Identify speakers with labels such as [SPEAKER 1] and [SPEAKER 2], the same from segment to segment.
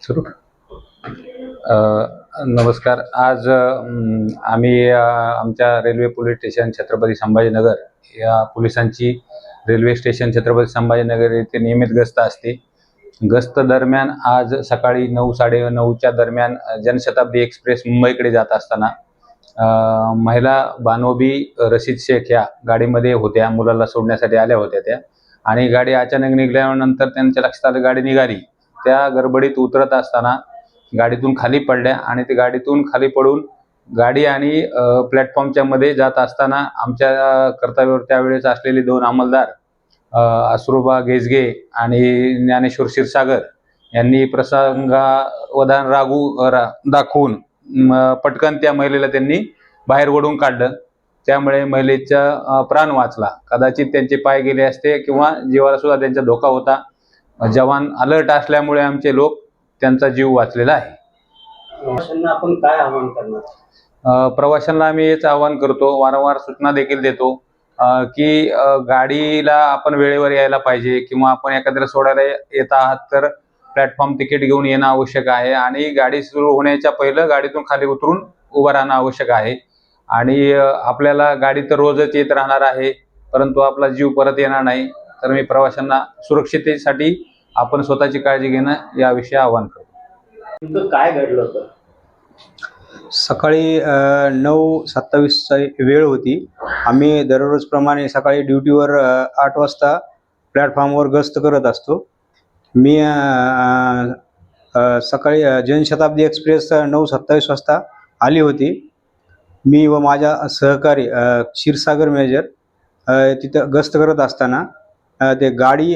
[SPEAKER 1] सुरू. नमस्कार. आज आम्ही आमच्या railway police station Chhatrapati Sambhajinagar या पोलिसांची रेल्वे स्टेशन छत्रपती संभाजीनगर येथे नियमित गस्त असते. गस्त दरम्यान आज सकाळी 9-9:30च्या दरम्यान जनशताब्दी एक्सप्रेस मुंबईकडे जात असताना महिला बानोबी रशीद शेख या गाडीमध्ये होत्या. मुलाला सोडण्यासाठी आल्या होत्या त्या, आणि गाडी अचानक निघाल्यानंतर त्यांच्या लक्षात आलं गाडी निघाली. त्या गडबडीत उतरत असताना गाडीतून खाली पडल्या आणि ते गाडीतून खाली पडून गाडी आणि प्लॅटफॉर्मच्या मध्ये जात असताना आमच्या कर्तव्यावर त्यावेळेस असलेले 2 अंमलदार अश्रुबा गेजगे आणि ज्ञानेश्वर क्षीरसागर यांनी प्रसंगावधान दाखवून पटकन त्या महिलेला त्यांनी बाहेर ओढून काढलं. त्यामुळे महिलेचा प्राण वाचला. कदाचित त्यांचे पाय गेले असते किंवा जीवाला सुद्धा त्यांचा धोका होता. जवान अलर्ट असल्यामुळे आमचे लोक त्यांचा जीव वाचलेला आहे.
[SPEAKER 2] प्रवाशांना आपण काय आवाहन करणार?
[SPEAKER 1] प्रवाशांना आम्ही हेच आवाहन करतो, वारंवार सूचना देखील देतो की गाडीला आपण वेळेवर यायला पाहिजे, किंवा आपण एखाद्याला सोडायला येत आहात तर प्लॅटफॉर्म तिकीट घेऊन येणं आवश्यक आहे, आणि गाडी सुरू होण्याच्या पहिलं गाडीतून खाली उतरून उभं राहणं आवश्यक आहे. आणि आपल्याला गाडी तर रोजच येत राहणार आहे, परंतु आपला जीव परत येणार नाही. तर मी प्रवाशांना सुरक्षिततेसाठी आपण स्वतःची काळजी घेणं याविषयी आवाहन करतो.
[SPEAKER 2] नेमकं काय घडलं होतं?
[SPEAKER 3] सकाळी 9:27ची वेळ होती. आम्ही दररोजप्रमाणे सकाळी ड्युटीवर 8 वाजता प्लॅटफॉर्मवर गस्त करत असतो. मी सकाळी जनशताब्दी एक्सप्रेस 9:27 वाजता आली होती. मी व माझा सहकारी क्षीरसागर मेजर तिथं गस्त करत असताना ते गाडी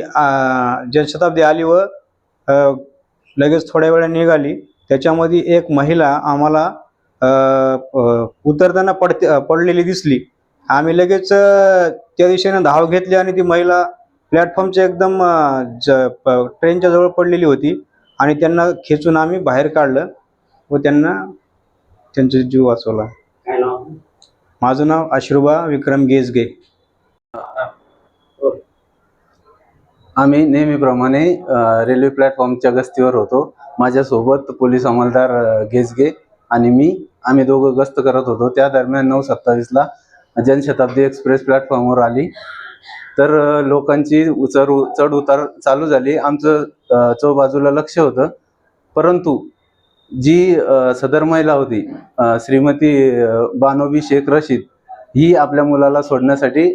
[SPEAKER 3] जनशताब्दी आली व लगेच थोड्या वेळा निघाली. त्याच्यामध्ये एक महिला आम्हाला उतरताना पडलेली दिसली. आम्ही लगेच त्या दिशेने धाव घेतली आणि ती महिला प्लॅटफॉर्मच्या एकदम ट्रेनच्या जवळ पडलेली होती, आणि त्यांना खेचून आम्ही बाहेर काढलं व त्यांचा जीव वाचवला.
[SPEAKER 2] काय नाव?
[SPEAKER 3] माझं नाव अश्रुबा विक्रम गेजगे.
[SPEAKER 4] आम्ही नेहमीप्रमाणे रेल्वे प्लॅटफॉर्मच्या गस्तीवर होतो. माझ्यासोबत पोलीस अंमलदार गेजगे आणि आम्ही दोघं गस्त करत होतो. त्या दरम्यान 9:27ला जनशताब्दी एक्सप्रेस प्लॅटफॉर्मवर आली. तर लोकांची चढ उतार चालू झाली. आमचं चौबाजूला लक्ष होतं, परंतु जी सदर महिला होती श्रीमती बानोबी शेख रशीद, ही आपल्या मुलाला सोडण्यासाठी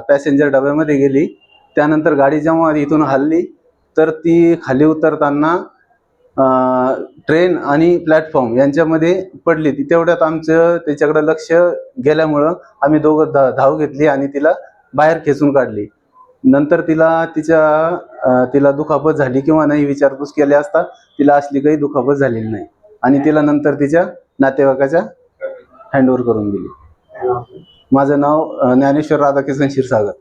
[SPEAKER 4] पॅसेंजर डब्यामध्ये गेली. त्यानंतर गाडी जेव्हा इथून हलली तर ती खाली उतरताना ट्रेन आणि प्लॅटफॉर्म यांच्यामध्ये पडली. ती तेवढ्यात आमचं त्याच्याकडे लक्ष गेल्यामुळं आम्ही दोघं धाव घेतली आणि तिला बाहेर खेचून काढली. नंतर तिला दुखापत झाली किंवा नाही विचारपूस केली असता तिला असली काही दुखापत झालेली नाही, आणि तिला नंतर तिच्या नातेवाईकाच्या हँडओव्हर करून दिली. माझं नाव ज्ञानेश्वर राधाकिशन क्षीरसागर.